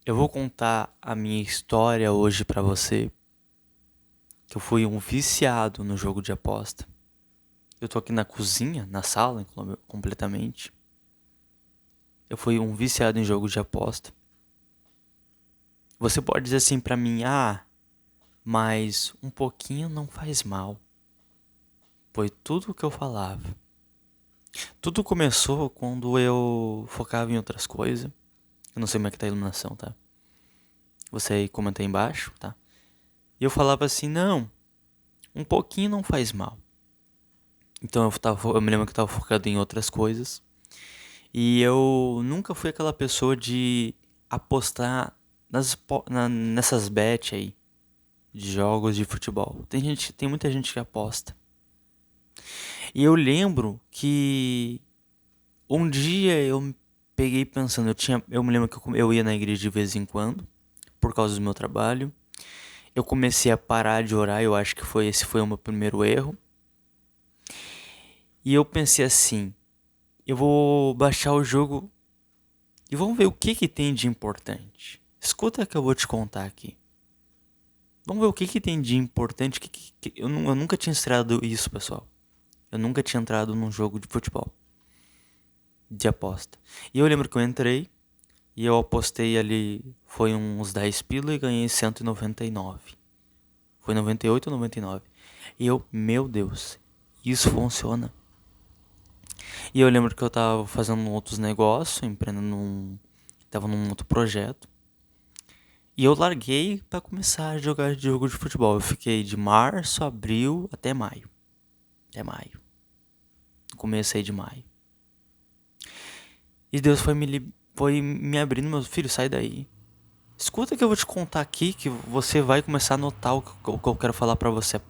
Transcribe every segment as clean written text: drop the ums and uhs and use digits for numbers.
Eu vou contar a minha história hoje pra você, que eu fui um viciado no jogo de aposta. Eu tô aqui na cozinha, na sala, completamente. Eu fui um viciado em jogo de aposta. Você pode dizer assim pra mim, mas um pouquinho não faz mal. Foi tudo o que eu falava. Tudo começou quando eu focava em outras coisas. Eu não sei como é que tá a iluminação, tá? Você aí comenta aí embaixo, tá? E eu falava assim, não, um pouquinho não faz mal. Então eu me lembro que eu tava focado em outras coisas. E eu nunca fui aquela pessoa de apostar nessas bets aí de jogos de futebol. Tem muita gente que aposta. E eu lembro que um dia eu me peguei pensando, eu me lembro que eu ia na igreja de vez em quando, por causa do meu trabalho. Eu comecei a parar de orar, eu acho que esse foi o meu primeiro erro. E eu pensei assim, eu vou baixar o jogo e vamos ver o que tem de importante. Escuta que eu vou te contar aqui. Vamos ver o que tem de importante. Eu nunca tinha estreado isso, pessoal. Eu nunca tinha entrado num jogo de futebol, de aposta. E eu lembro que eu entrei e eu apostei ali, foi uns 10 pila e ganhei 199. Foi 98 ou 99. E eu, meu Deus, isso funciona. E eu lembro que eu tava fazendo outros negócios, tava num outro projeto. E eu larguei pra começar a jogar jogo de futebol. Eu fiquei de março, abril até maio. Até maio. Comecei de maio. E Deus foi me abrindo, meu filho, sai daí. Escuta que eu vou te contar aqui que você vai começar a notar o que eu quero falar pra você, a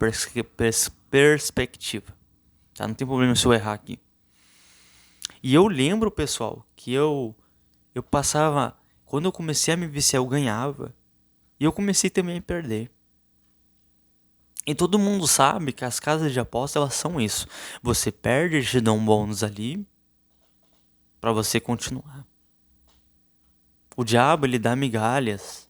perspectiva. Tá? Não tem problema se eu errar aqui. E eu lembro, pessoal, que eu passava, quando eu comecei a me viciar, eu ganhava. E eu comecei também a perder. E todo mundo sabe que as casas de aposta elas são isso. Você perde, eles te dão um bônus ali pra você continuar. O diabo ele dá migalhas.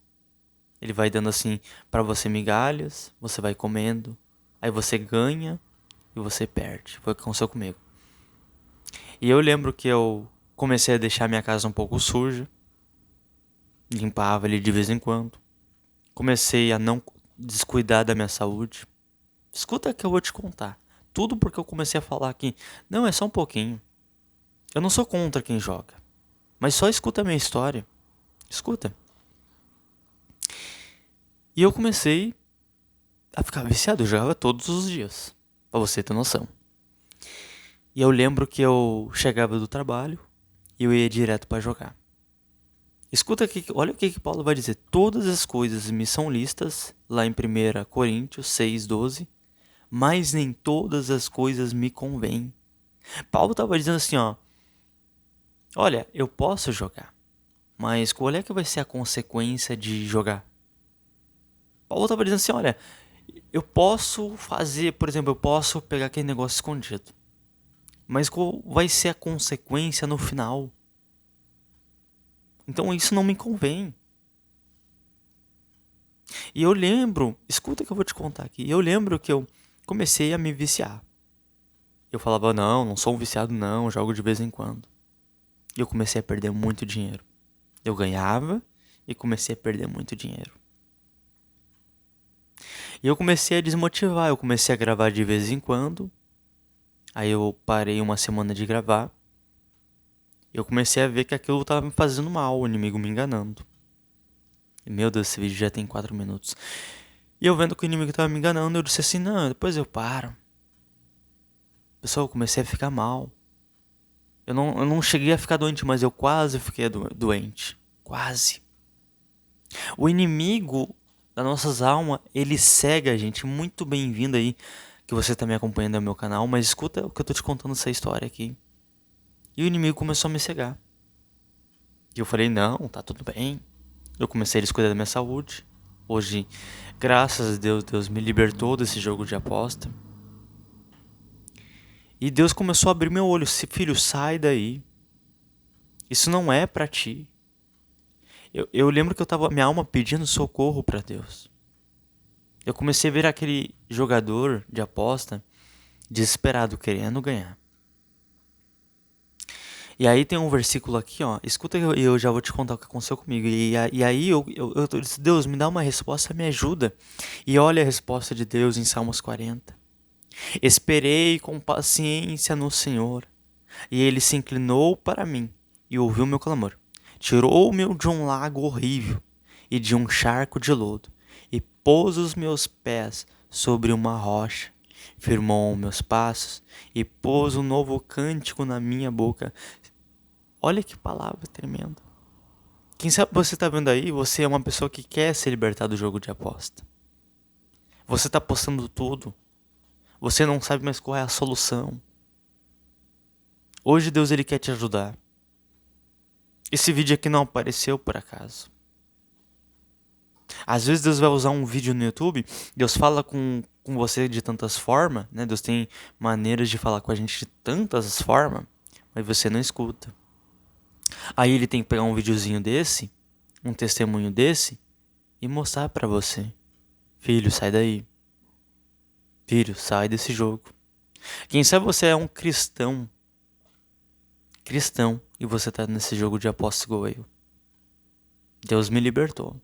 Ele vai dando assim pra você migalhas, você vai comendo, aí você ganha e você perde. Foi o que aconteceu comigo. E eu lembro que eu comecei a deixar minha casa um pouco suja, limpava ali de vez em quando. Comecei a não descuidar da minha saúde. Escuta que eu vou te contar. Tudo porque eu comecei a falar que não é só um pouquinho. Eu não sou contra quem joga, mas só escuta a minha história. Escuta. E eu comecei a ficar viciado, eu jogava todos os dias, pra você ter noção. E eu lembro que eu chegava do trabalho e eu ia direto pra jogar. Escuta aqui, olha o que Paulo vai dizer. Todas as coisas me são listas, lá em 1 Coríntios 6:12, mas nem todas as coisas me convêm. Paulo estava dizendo assim, ó, olha, eu posso jogar, mas qual é que vai ser a consequência de jogar? Paulo estava dizendo assim, olha, eu posso fazer, por exemplo, eu posso pegar aquele negócio escondido, mas qual vai ser a consequência no final? Então isso não me convém. E eu lembro, escuta que eu vou te contar aqui. Eu lembro que eu comecei a me viciar. Eu falava, não sou um viciado não, jogo de vez em quando. E eu comecei a perder muito dinheiro. Eu ganhava e comecei a perder muito dinheiro. E eu comecei a desmotivar, eu comecei a gravar de vez em quando. Aí eu parei uma semana de gravar. Eu comecei a ver que aquilo estava me fazendo mal, o inimigo me enganando. E, meu Deus, esse vídeo já tem 4 minutos. E eu vendo que o inimigo estava me enganando, eu disse assim, não, depois eu paro. Pessoal, eu comecei a ficar mal. Eu não cheguei a ficar doente, mas eu quase fiquei doente. Quase. O inimigo das nossas almas, ele cega a gente. Muito bem-vindo aí, que você tá me acompanhando no meu canal. Mas escuta o que eu tô te contando essa história aqui. E o inimigo começou a me cegar. E eu falei, não, tá tudo bem. Eu comecei a descuidar da minha saúde. Hoje, graças a Deus, Deus me libertou desse jogo de aposta. E Deus começou a abrir meu olho. Filho, sai daí. Isso não é pra ti. Eu lembro que eu tava minha alma pedindo socorro para Deus. Eu comecei a ver aquele jogador de aposta desesperado, querendo ganhar. E aí tem um versículo aqui, ó. Escuta e eu já vou te contar o que aconteceu comigo. E aí eu disse, Deus, me dá uma resposta, me ajuda. E olha a resposta de Deus em Salmos 40. Esperei com paciência no Senhor, e ele se inclinou para mim e ouviu meu clamor. Tirou-me de um lago horrível e de um charco de lodo, e pôs os meus pés sobre uma rocha. Firmou meus passos e pôs um novo cântico na minha boca. Olha que palavra tremenda. Quem sabe você está vendo aí, você é uma pessoa que quer se libertar do jogo de aposta. Você está apostando tudo. Você não sabe mais qual é a solução. Hoje Deus ele quer te ajudar. Esse vídeo aqui não apareceu por acaso. Às vezes Deus vai usar um vídeo no YouTube, Deus fala com você de tantas formas, né? Deus tem maneiras de falar com a gente de tantas formas, mas você não escuta. Aí ele tem que pegar um videozinho desse, um testemunho desse, e mostrar pra você. Filho, sai daí. Filho, sai desse jogo. Quem sabe você é um cristão, e você tá nesse jogo de aposta igual eu. Deus me libertou.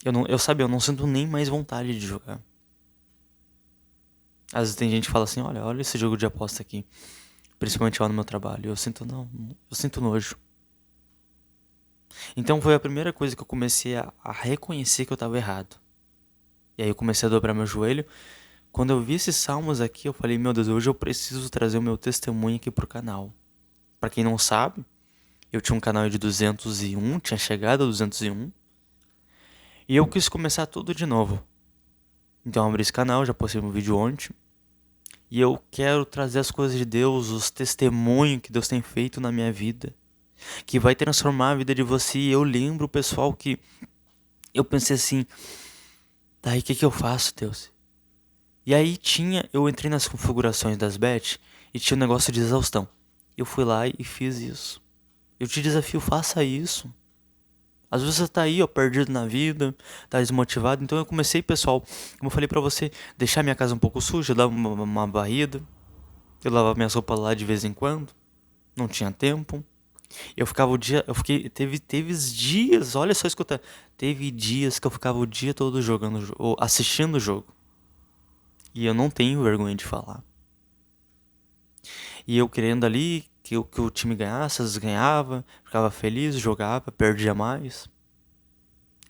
Eu não sinto nem mais vontade de jogar. Às vezes tem gente que fala assim, olha esse jogo de aposta aqui. Principalmente lá no meu trabalho. Eu sinto nojo. Então foi a primeira coisa que eu comecei a reconhecer que eu estava errado. E aí eu comecei a dobrar meu joelho. Quando eu vi esses salmos aqui, eu falei, meu Deus, hoje eu preciso trazer o meu testemunho aqui pro canal. Pra quem não sabe, eu tinha um canal de 201, tinha chegado a 201. E eu quis começar tudo de novo. Então eu abri esse canal, já postei um vídeo ontem. E eu quero trazer as coisas de Deus, os testemunhos que Deus tem feito na minha vida, que vai transformar a vida de você. E eu lembro, pessoal, que eu pensei assim, daí o que eu faço, Deus? E aí eu entrei nas configurações das bet e tinha um negócio de exaustão. Eu fui lá e fiz isso. Eu te desafio, faça isso. Às vezes você tá aí, ó, perdido na vida, tá desmotivado. Então eu comecei, pessoal, como eu falei pra você, deixar minha casa um pouco suja, dar uma varrida. Eu lavava minhas roupas lá de vez em quando. Não tinha tempo. Eu ficava o dia. Teve dias, olha só, escuta. Teve dias que eu ficava o dia todo jogando, ou assistindo o jogo. E eu não tenho vergonha de falar. E eu querendo ali que o time ganhasse, às vezes ganhava, ficava feliz, jogava, perdia mais.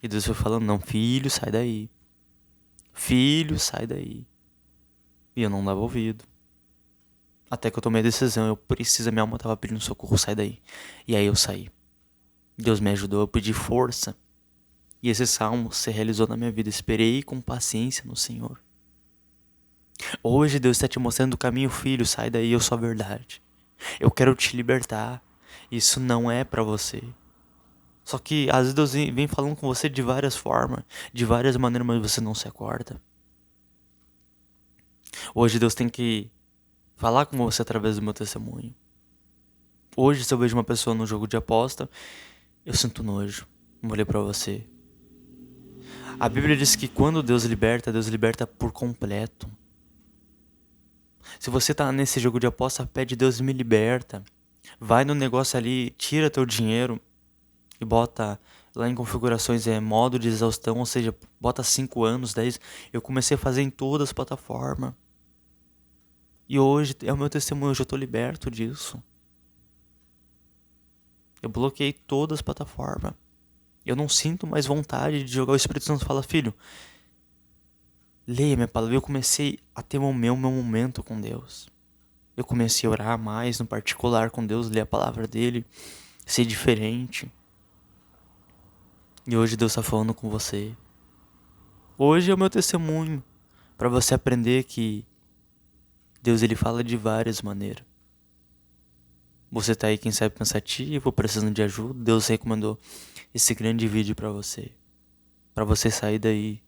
E Deus foi falando, não, filho, sai daí. Filho, sai daí. E eu não dava ouvido. Até que eu tomei a decisão, minha alma tava pedindo socorro, sai daí. E aí eu saí. Deus me ajudou, eu pedi força. E esse salmo se realizou na minha vida. Esperei com paciência no Senhor. Hoje Deus está te mostrando o caminho, filho, sai daí, eu sou a verdade. Eu quero te libertar. Isso não é pra você. Só que às vezes Deus vem falando com você de várias formas, de várias maneiras, mas você não se acorda. Hoje Deus tem que falar com você através do meu testemunho. Hoje, se eu vejo uma pessoa no jogo de aposta, eu sinto nojo. Vou ler pra você. A Bíblia diz que quando Deus liberta por completo. Se você tá nesse jogo de aposta, pede Deus me liberta. Vai no negócio ali, tira teu dinheiro e bota lá em configurações modo de exaustão, ou seja, bota 5 anos, 10. Eu comecei a fazer em todas as plataformas. E hoje é o meu testemunho, hoje eu tô liberto disso. Eu bloqueei todas as plataformas. Eu não sinto mais vontade de jogar. O Espírito Santo fala, filho, leia minha palavra. Eu comecei a ter o meu momento com Deus. Eu comecei a orar mais no particular com Deus, ler a palavra dele, ser diferente. E hoje Deus está falando com você. Hoje é o meu testemunho para você aprender que Deus ele fala de várias maneiras. Você tá aí, quem sabe, pensativo, precisando de ajuda. Deus recomendou esse grande vídeo para você. Para você sair daí.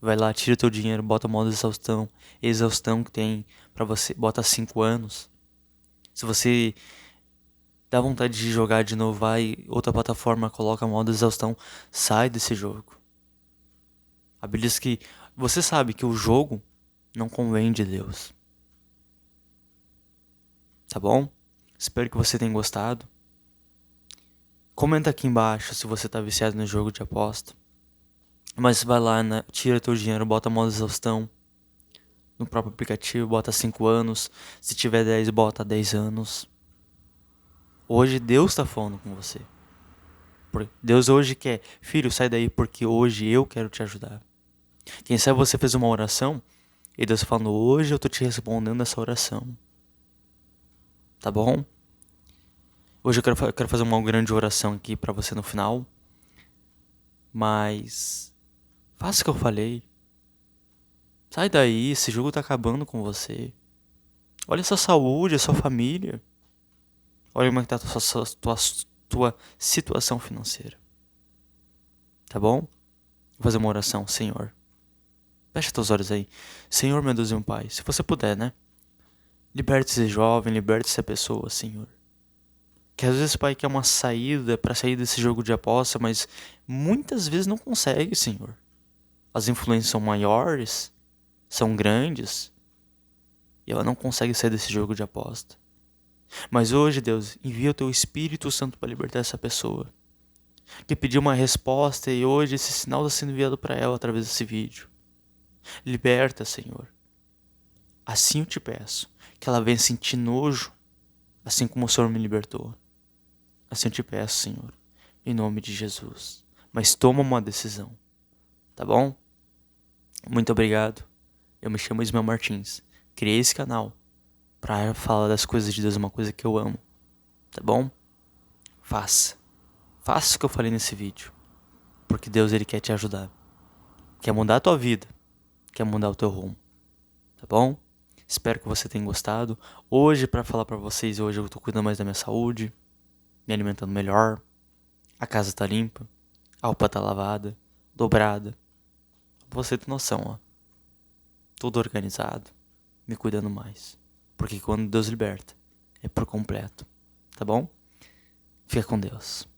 Vai lá, tira teu dinheiro, bota modo exaustão. Exaustão que tem pra você, bota 5 anos. Se você Dá vontade de jogar de novo, vai outra plataforma, coloca modo exaustão, sai desse jogo. A Bíblia diz que você sabe que o jogo não convém de Deus. Tá bom? Espero que você tenha gostado. Comenta aqui embaixo se você tá viciado no jogo de aposta. Mas vai lá, né? Tira teu dinheiro, bota modo exaustão. No próprio aplicativo, bota 5 anos. Se tiver 10, bota 10 anos. Hoje Deus tá falando com você. Deus hoje quer, filho, sai daí porque hoje eu quero te ajudar. Quem sabe você fez uma oração e Deus falando, hoje eu tô te respondendo essa oração. Tá bom? Hoje eu quero fazer uma grande oração aqui pra você no final. Mas faça o que eu falei. Sai daí, esse jogo tá acabando com você. Olha a sua saúde, a sua família. Olha como é que tá a tua situação financeira. Tá bom? Vou fazer uma oração, Senhor. Fecha teus olhos aí. Senhor, meu Deus e meu Pai, se você puder, né? Liberte esse jovem, liberte essa pessoa, Senhor. Que às vezes, Pai, quer uma saída para sair desse jogo de aposta, mas muitas vezes não consegue, Senhor. As influências são maiores, são grandes, e ela não consegue sair desse jogo de aposta. Mas hoje, Deus, envia o Teu Espírito Santo para libertar essa pessoa. Que pediu uma resposta e hoje esse sinal está sendo enviado para ela através desse vídeo. Liberta, Senhor. Assim eu te peço, que ela venha sentir nojo, assim como o Senhor me libertou. Assim eu te peço, Senhor, em nome de Jesus. Mas toma uma decisão, tá bom? Muito obrigado. Eu me chamo Ismael Martins. Criei esse canal para falar das coisas de Deus, uma coisa que eu amo, tá bom? Faça. Faça o que eu falei nesse vídeo. Porque Deus, Ele quer te ajudar. Quer mudar a tua vida. Quer mudar o teu rumo. Tá bom? Espero que você tenha gostado. Hoje, para falar para vocês, hoje eu tô cuidando mais da minha saúde. Me alimentando melhor. A casa tá limpa. A roupa tá lavada. Dobrada. Pra você ter noção, ó. Tudo organizado. Me cuidando mais. Porque quando Deus liberta, é por completo. Tá bom? Fica com Deus.